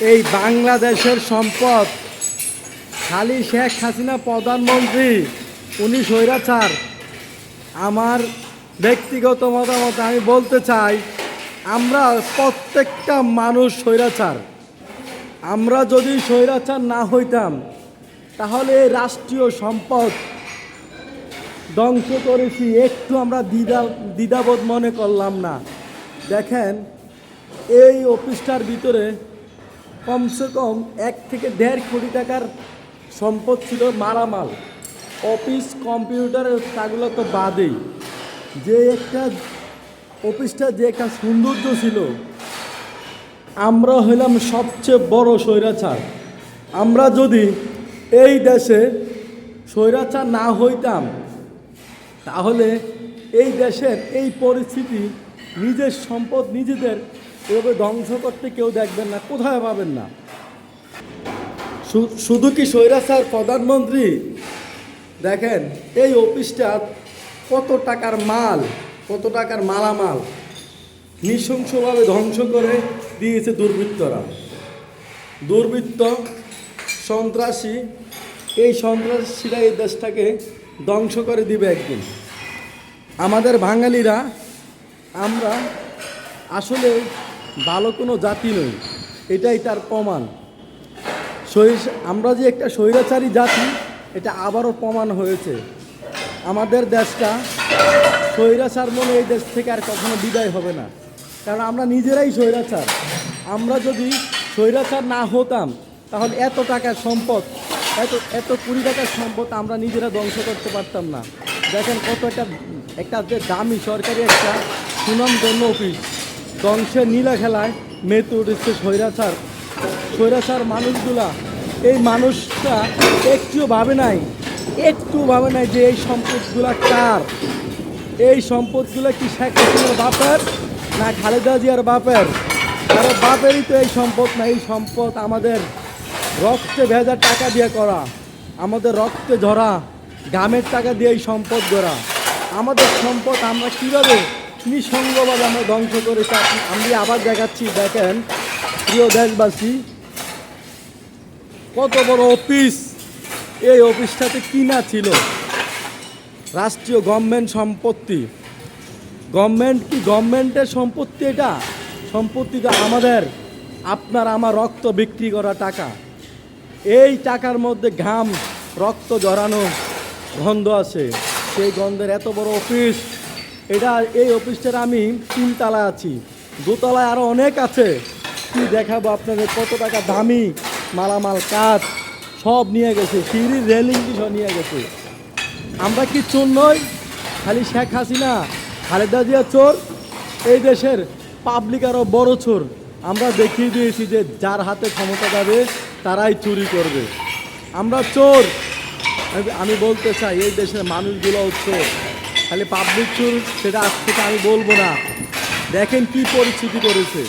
এই বাংলাদেশের সম্পদ খালি শেখ হাসিনা প্রধানমন্ত্রী, উনি স্বৈরাচার। আমার ব্যক্তিগত মতামত আমি বলতে চাই, আমরা প্রত্যেকটা মানুষ স্বৈরাচার। আমরা যদি স্বৈরাচার না হইতাম তাহলে এই রাষ্ট্রীয় সম্পদ ধ্বংস করেছি একটু আমরা দ্বিধাবোধ মনে করলাম না। দেখেন, এই অফিসটার ভিতরে কমসে কম 1 থেকে 1.5 কোটি টাকার সম্পদ ছিল, মালামাল। অফিস কম্পিউটার তাগুলো তো বাদেই, যে একটা অফিসটা যে একটা সৌন্দর্য ছিল। আমরা হইলাম সবচেয়ে বড় স্বৈরাচার। আমরা যদি এই দেশে স্বৈরাচার না হইতাম তাহলে এই দেশের এই পরিস্থিতি, নিজের সম্পদ নিজেদের এভাবে ধ্বংস করতে কেউ দেখবেন না, কোথায় পাবেন না। শুধু কি স্বৈরাচার প্রধানমন্ত্রী? দেখেন এই অফিসটা কত টাকার মাল, কত টাকার মালামাল নৃশংসভাবে ধ্বংস করে দিয়েছে দুর্বৃত্তরা। দুর্বৃত্ত, সন্ত্রাসী, এই সন্ত্রাসীরা এই দেশটাকে ধ্বংস করে দিবে একদিন। আমাদের বাঙালিরা আমরা আসলে ভালো কোনো জাতি নই, এটাই তার প্রমাণ। আমরা যে একটা স্বৈরাচারী জাতি, এটা আবারও প্রমাণ হয়েছে। আমাদের দেশটা স্বৈরাচার মনে এই দেশ থেকে আর কখনো বিদায় হবে না, কারণ আমরা নিজেরাই স্বৈরাচার। আমরা যদি স্বৈরাচার না হতাম তাহলে এত টাকার সম্পদ, এত কোটি টাকার সম্পদ আমরা নিজেরা ধ্বংস করতে পারতাম না। দেখেন কত একটা যে দামি সরকারি একটা সুনামধন্য অফিস ধ্বংসের নীলা খেলায় মেতে উঠেছে স্বৈরাচার মানুষগুলা। এই মানুষটা একটুও ভাবে নাই যে এই সম্পদগুলা কার। এই সম্পদগুলো কি শেখ হাসিনার বাপের না খালেদা জিয়ার বাপের? কারো বাপেরই তো এই সম্পদ না। এই সম্পদ আমাদের রক্তে ভেজা টাকা দিয়ে করা, আমাদের রক্তে ঝরা ঘামের টাকা দিয়ে এই সম্পদ গড়া। আমাদের সম্পদ আমরা কীভাবে নিঃসঙ্গভাবে আমরা ধ্বংস করেছি আমি আবার দেখাচ্ছি। দেখেন প্রিয় দেশবাসী, কত বড় অফিস! এই অফিসটাতে কিনা ছিল রাষ্ট্রীয় গভর্নমেন্ট সম্পত্তি। গভর্নমেন্টের সম্পত্তি? এটা সম্পত্তিটা আমাদের, আপনার আমার রক্ত বিক্রি করা টাকা। এই টাকার মধ্যে ঘাম, রক্ত ঝরানো গন্ধ আছে। সেই গন্ধের এত বড় অফিস। এই অফিসটার আমি 3 তলায় আছি, 2 তলায় আরও অনেক আছে। কি দেখাবো আপনাদের, কত টাকা দামি মালামাল, কাঠ সব নিয়ে গেছে, সিঁড়ির রেলিং সব নিয়ে গেছে। আমরা কি চোর নই? খালি শেখ হাসিনা, খালেদা জিয়া চোর? এই দেশের পাবলিক আরও বড় চোর। আমরা দেখিয়ে দিয়েছি যে যার হাতে ক্ষমতা যাবে তারাই চুরি করবে। আমরা চোর। আমি বলতে চাই এই দেশের মানুষগুলোও চোর, খালি পাবলিক চোর সেটা আজ থেকে আমি বলবো না। দেখেন কি পরিস্থিতি করেছে।